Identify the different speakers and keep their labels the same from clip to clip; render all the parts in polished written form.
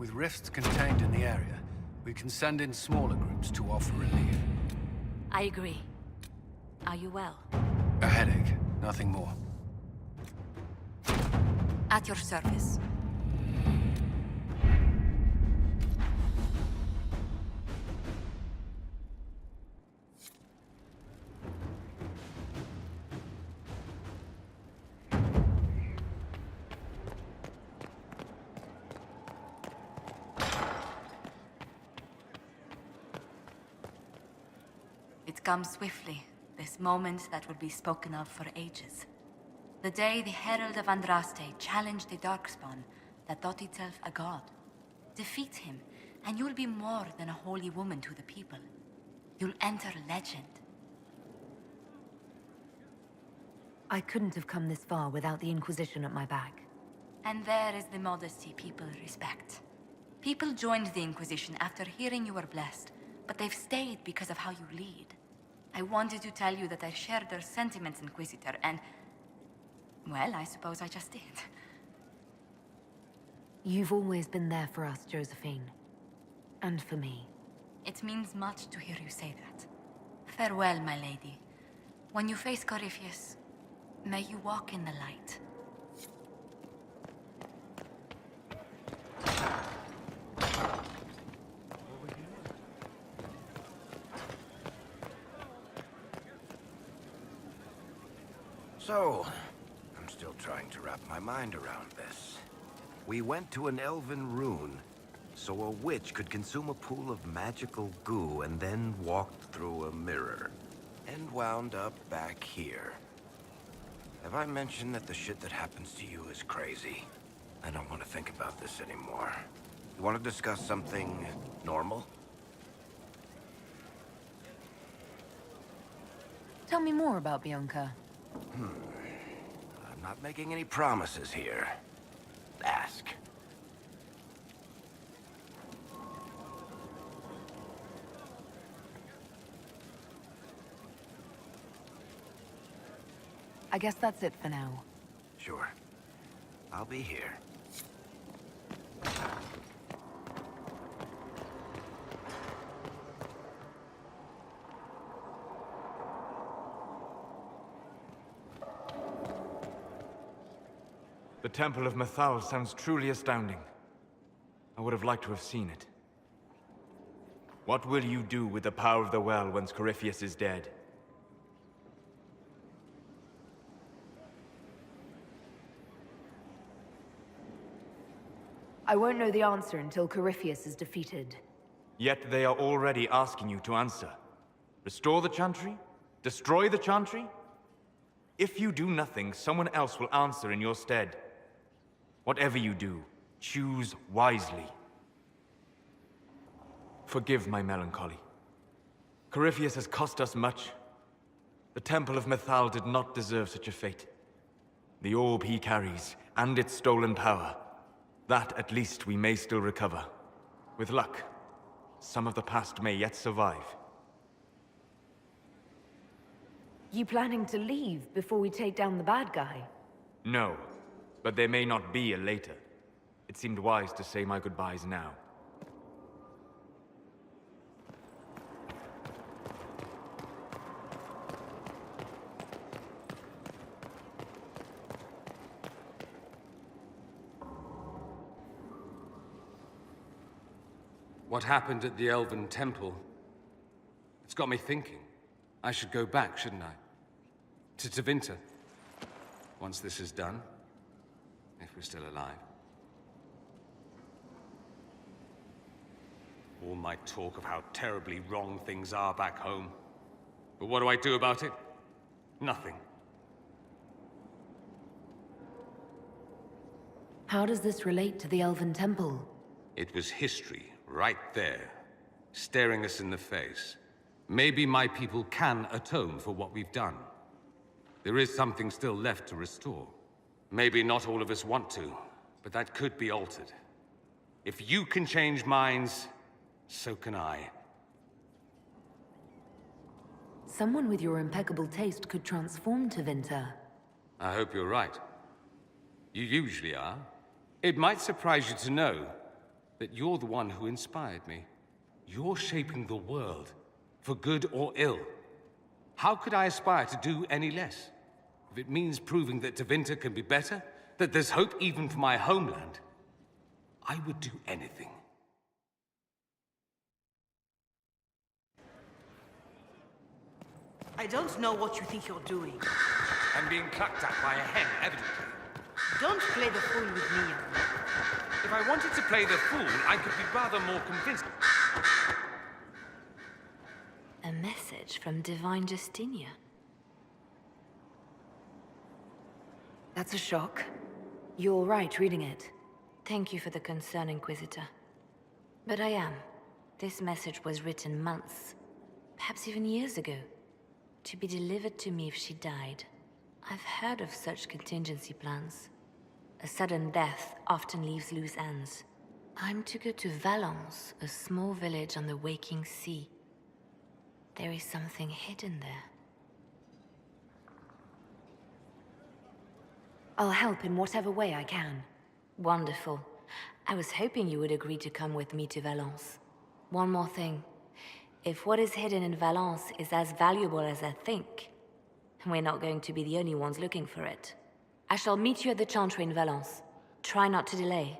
Speaker 1: With rifts contained in the area, we can send in smaller groups to offer relief.
Speaker 2: I agree. Are you well?
Speaker 1: A headache, nothing more.
Speaker 2: At your service. It comes swiftly, this moment that will be spoken of for ages. The day the Herald of Andraste challenged the Darkspawn that thought itself a god. Defeat him, and you'll be more than a holy woman to the people. You'll enter legend. I couldn't have come this far without the Inquisition at my back. And there is the modesty people respect. People joined the Inquisition after hearing you were blessed, but they've stayed because of how you lead. I wanted to tell you that I shared their sentiments, Inquisitor, and... well, I suppose I just did. You've always been there for us, Josephine. And for me. It means much to hear you say that. Farewell, my lady. When you face Corypheus, may you walk in the light.
Speaker 3: So, I'm still trying to wrap my mind around this. We went to an elven rune, so a witch could consume a pool of magical goo and then walked through a mirror. And wound up back here. Have I mentioned that the shit that happens to you is crazy? I don't want to think about this anymore. You want to discuss something normal?
Speaker 2: Tell me more about Bianca.
Speaker 3: I'm not making any promises here. Ask.
Speaker 2: I guess that's it for now.
Speaker 3: Sure. I'll be here.
Speaker 4: The Temple of Mythal sounds truly astounding. I would have liked to have seen it. What will you do with the power of the well once Corypheus is dead?
Speaker 2: I won't know the answer until Corypheus is defeated.
Speaker 4: Yet they are already asking you to answer. Restore the Chantry? Destroy the Chantry? If you do nothing, someone else will answer in your stead. Whatever you do, choose wisely. Forgive my melancholy. Corypheus has cost us much. The Temple of Mythal did not deserve such a fate. The orb he carries, and its stolen power, that at least we may still recover. With luck, some of the past may yet survive.
Speaker 2: You planning to leave before we take down the bad guy?
Speaker 4: No, but there may not be a later. It seemed wise to say my goodbyes now.
Speaker 1: What happened at the Elven Temple? It's got me thinking. I should go back, shouldn't I? To Tevinter. Once this is done. If we're still alive. All my talk of how terribly wrong things are back home. But what do I do about it? Nothing.
Speaker 2: How does this relate to the Elven Temple?
Speaker 1: It was history, right there. Staring us in the face. Maybe my people can atone for what we've done. There is something still left to restore. Maybe not all of us want to, but that could be altered. If you can change minds, so can I.
Speaker 2: Someone with your impeccable taste could transform Tevinter.
Speaker 1: I hope you're right. You usually are. It might surprise you to know, that you're the one who inspired me. You're shaping the world, for good or ill. How could I aspire to do any less? If it means proving that Tevinter can be better, that there's hope even for my homeland, I would do anything.
Speaker 5: I don't know what you think you're doing.
Speaker 1: I'm being clucked at by a hen, evidently.
Speaker 5: Don't play the fool with me, Amulet.
Speaker 1: If I wanted to play the fool, I could be rather more convincing.
Speaker 2: A message from Divine Justinia. That's a shock. You're all right reading it. Thank you for the concern, Inquisitor. But I am. This message was written months, perhaps even years ago, to be delivered to me if she died. I've heard of such contingency plans. A sudden death often leaves loose ends. I'm to go to Valence, a small village on the waking sea. There is something hidden there. I'll help in whatever way I can. Wonderful. I was hoping you would agree to come with me to Valence. One more thing. If what is hidden in Valence is as valuable as I think, we're not going to be the only ones looking for it. I shall meet you at the Chantry in Valence. Try not to delay.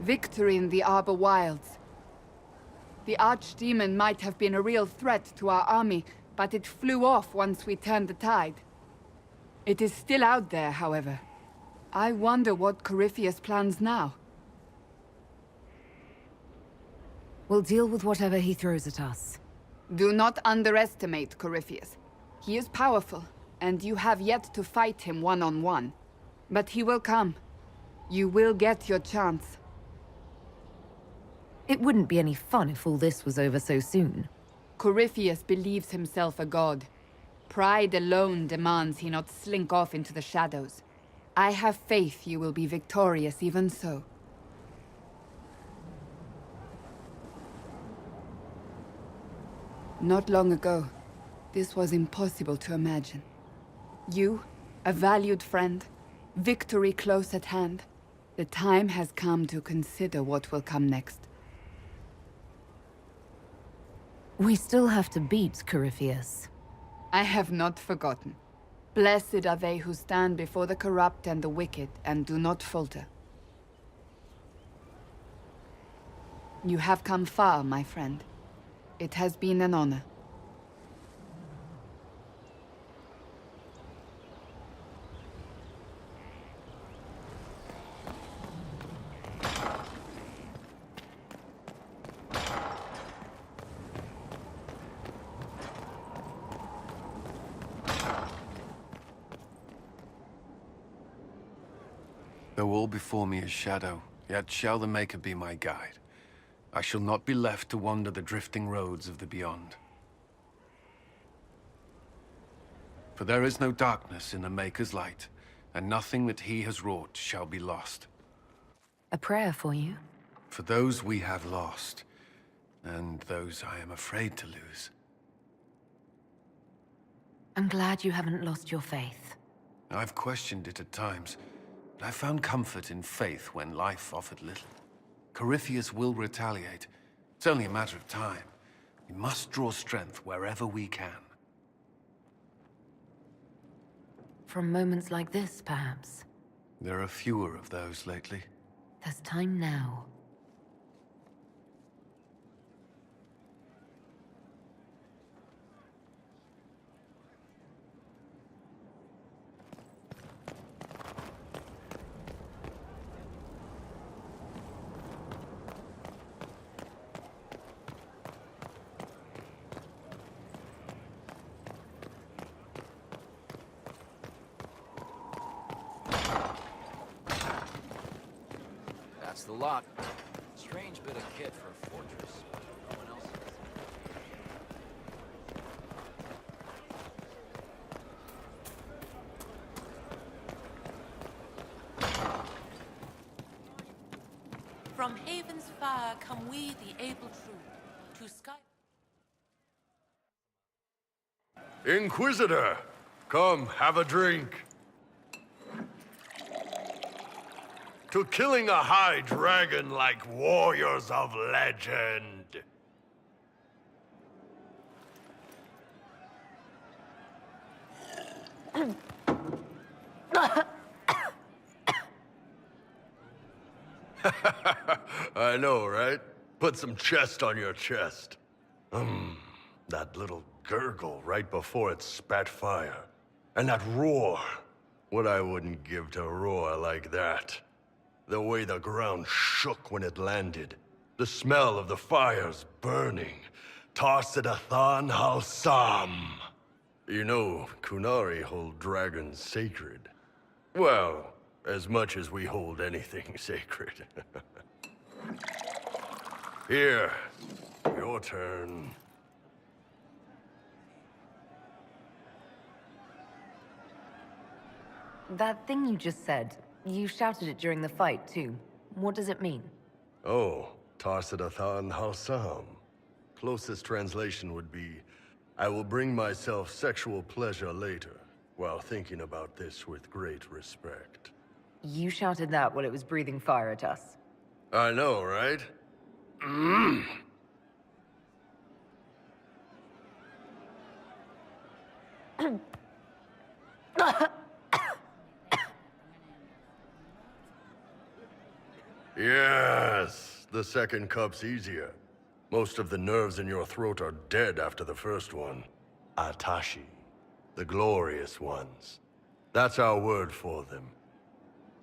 Speaker 6: Victory in the Arbor Wilds. The Archdemon might have been a real threat to our army, but it flew off once we turned the tide. It is still out there, however. I wonder what Corypheus plans now.
Speaker 7: We'll deal with whatever he throws at us.
Speaker 6: Do not underestimate Corypheus. He is powerful, and you have yet to fight him one-on-one. But he will come. You will get your chance.
Speaker 7: It wouldn't be any fun if all this was over so soon.
Speaker 6: Corypheus believes himself a god. Pride alone demands he not slink off into the shadows. I have faith you will be victorious even so. Not long ago, this was impossible to imagine. You, a valued friend, victory close at hand. The time has come to consider what will come next.
Speaker 7: We still have to beat Corypheus.
Speaker 6: I have not forgotten. Blessed are they who stand before the corrupt and the wicked and do not falter. You have come far, my friend. It has been an honor.
Speaker 8: Though all before me is shadow, yet shall the Maker be my guide. I shall not be left to wander the drifting roads of the beyond. For there is no darkness in the Maker's light, and nothing that he has wrought shall be lost.
Speaker 7: A prayer for you?
Speaker 8: For those we have lost, and those I am afraid to lose.
Speaker 7: I'm glad you haven't lost your faith.
Speaker 8: I've questioned it at times, but I found comfort in faith when life offered little. Corypheus will retaliate. It's only a matter of time. We must draw strength wherever we can.
Speaker 7: From moments like this, perhaps.
Speaker 8: There are fewer of those lately.
Speaker 7: There's time now.
Speaker 9: Thanks a lot. Strange bit of kit for a fortress. No one else has.
Speaker 10: From Haven's fire come we, the able true, to sky...
Speaker 3: Inquisitor, come, have a drink. To killing a high dragon like warriors of legend. I know, right? Put some chest on your chest. That little gurgle right before it spat fire. And that roar. What I wouldn't give to roar like that. The way the ground shook when it landed. The smell of the fires burning. Tarsidathan Halsam. You know, Kunari hold dragons sacred. Well, as much as we hold anything sacred. Here, your turn.
Speaker 2: That thing you just said, you shouted it during the fight, too. What does it mean?
Speaker 3: Oh, Tarsidathan Halsam. Closest translation would be, I will bring myself sexual pleasure later, while thinking about this with great respect.
Speaker 2: You shouted that while it was breathing fire at us.
Speaker 3: I know, right? Yes, the second cup's easier. Most of the nerves in your throat are dead after the first one. Atashi, the glorious ones. That's our word for them.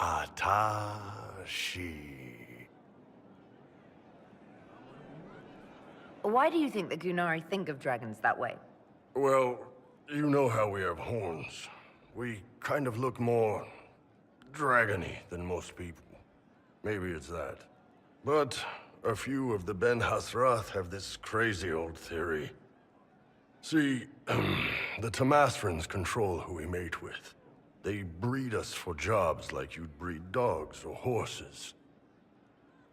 Speaker 3: Atashi.
Speaker 2: Why do you think the Gunari think of dragons that way?
Speaker 3: Well, you know how we have horns. We kind of look more dragony than most people. Maybe it's that. But a few of the Ben Hasrath have this crazy old theory. See, the Tamasrans control who we mate with. They breed us for jobs like you'd breed dogs or horses.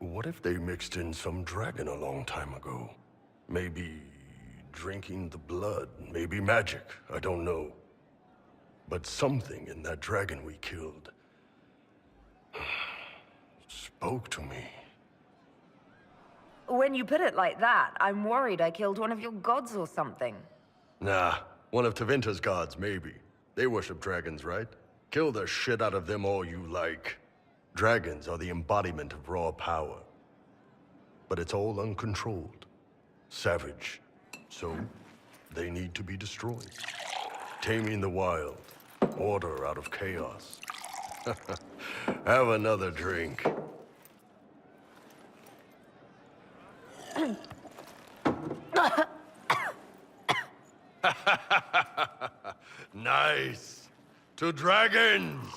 Speaker 3: What if they mixed in some dragon a long time ago? Maybe drinking the blood, maybe magic, I don't know. But something in that dragon we killed spoke to me.
Speaker 2: When you put it like that, I'm worried I killed one of your gods or something.
Speaker 3: Nah, one of Tevinter's gods, maybe. They worship dragons, right? Kill the shit out of them all you like. Dragons are the embodiment of raw power. But it's all uncontrolled. Savage. So, they need to be destroyed. Taming the wild. Order out of chaos. Have another drink. Nice. To dragons.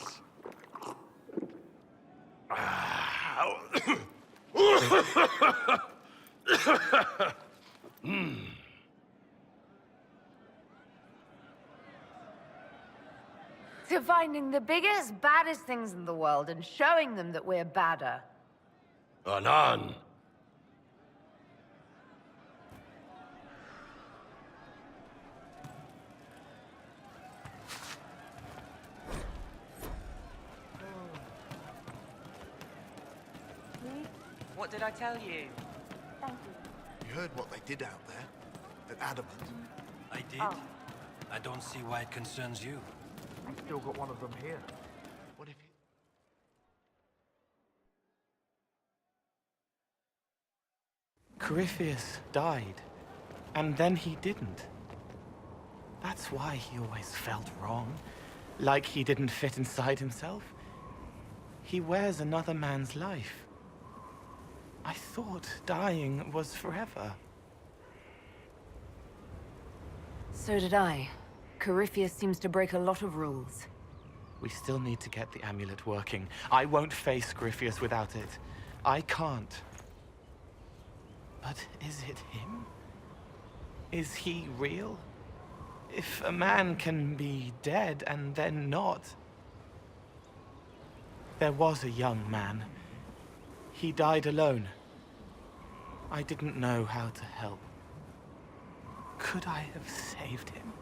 Speaker 2: To finding the biggest, baddest things in the world and showing them that we're badder.
Speaker 3: Anan.
Speaker 11: What did I tell you?
Speaker 2: Thank you.
Speaker 12: You heard what they did out there? At Adamant?
Speaker 9: I did.
Speaker 2: Oh.
Speaker 9: I don't see why it concerns you.
Speaker 12: We've still got one of them here. What if he...
Speaker 13: Corypheus died, and then he didn't. That's why he always felt wrong, like he didn't fit inside himself. He wears another man's life. I thought dying was forever.
Speaker 2: So did I. Corypheus seems to break a lot of rules.
Speaker 13: We still need to get the amulet working. I won't face Corypheus without it. I can't. But is it him? Is he real? If a man can be dead and then not... There was a young man. He died alone. I didn't know how to help. Could I have saved him?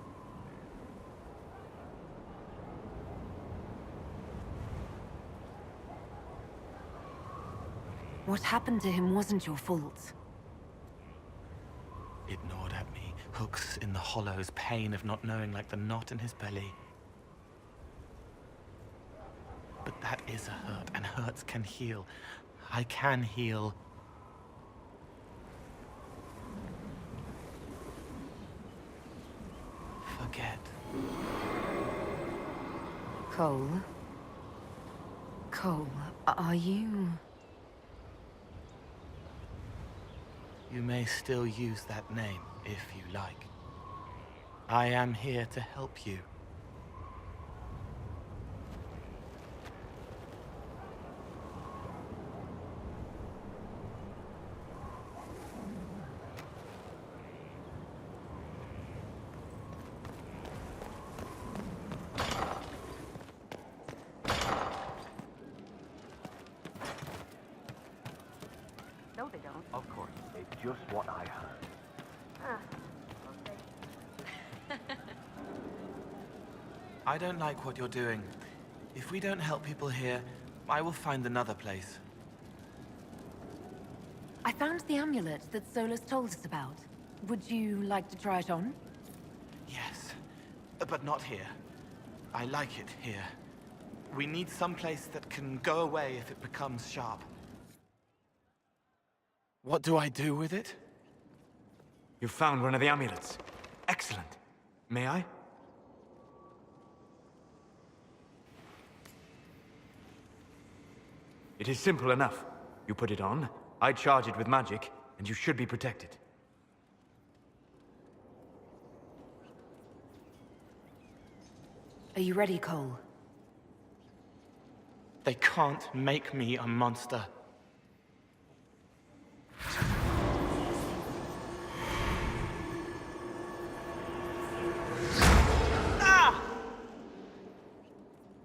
Speaker 7: What happened to him wasn't your fault.
Speaker 13: It gnawed at me, hooks in the hollows, pain of not knowing like the knot in his belly. But that is a hurt, and hurts can heal. I can heal. Forget.
Speaker 7: Cole? Cole, are you...
Speaker 13: You may still use that name, if you like. I am here to help you.
Speaker 5: No, they don't.
Speaker 12: Of course, it's just what I heard.
Speaker 13: I don't like what you're doing. If we don't help people here, I will find another place.
Speaker 7: I found the amulet that Solus told us about. Would you like to try it on?
Speaker 13: Yes, but not here. I like it here. We need some place that can go away if it becomes sharp. What do I do with it?
Speaker 4: You found one of the amulets. Excellent. May I? It is simple enough. You put it on, I charge it with magic, and you should be protected.
Speaker 7: Are you ready, Cole?
Speaker 13: They can't make me a monster.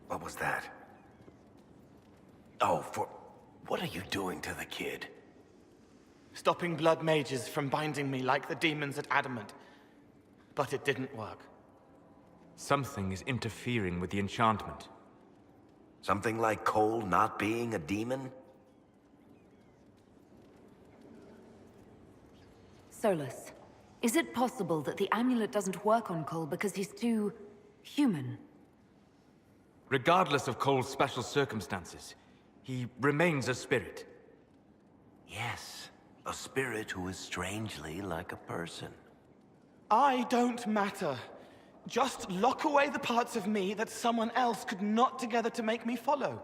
Speaker 3: What was that? Oh, what are you doing to the kid?
Speaker 13: Stopping blood mages from binding me like the demons at Adamant. But it didn't work.
Speaker 4: Something is interfering with the enchantment.
Speaker 3: Something like Cole not being a demon?
Speaker 7: Solus, is it possible that the amulet doesn't work on Cole because he's too... human?
Speaker 4: Regardless of Cole's special circumstances, he remains a spirit.
Speaker 3: Yes, a spirit who is strangely like a person.
Speaker 13: I don't matter. Just lock away the parts of me that someone else could knot together to make me follow.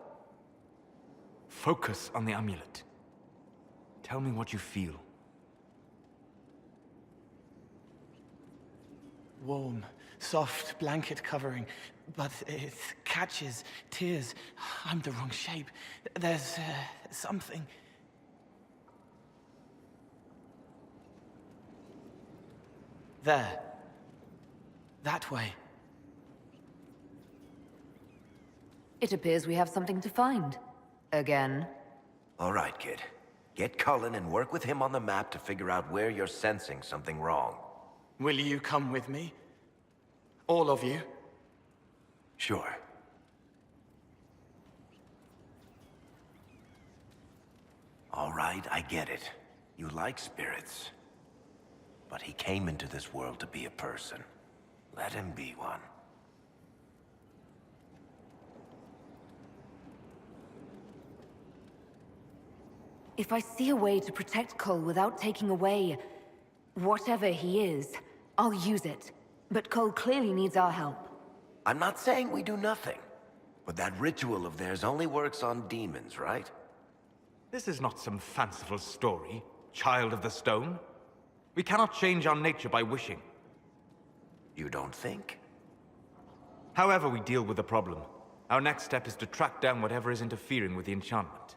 Speaker 4: Focus on the amulet. Tell me what you feel.
Speaker 13: Warm, soft blanket covering, but it catches tears. I'm the wrong shape. There's something. There. That way.
Speaker 7: It appears we have something to find. Again.
Speaker 3: All right, kid. Get Cullen and work with him on the map to figure out where you're sensing something wrong.
Speaker 13: Will you come with me? All of you?
Speaker 3: Sure. All right, I get it. You like spirits. But he came into this world to be a person. Let him be one.
Speaker 7: If I see a way to protect Cole without taking away... whatever he is, I'll use it. But Cole clearly needs our help.
Speaker 3: I'm not saying we do nothing. But that ritual of theirs only works on demons, right?
Speaker 4: This is not some fanciful story, child of the stone. We cannot change our nature by wishing.
Speaker 3: You don't think?
Speaker 4: However we deal with the problem, our next step is to track down whatever is interfering with the enchantment.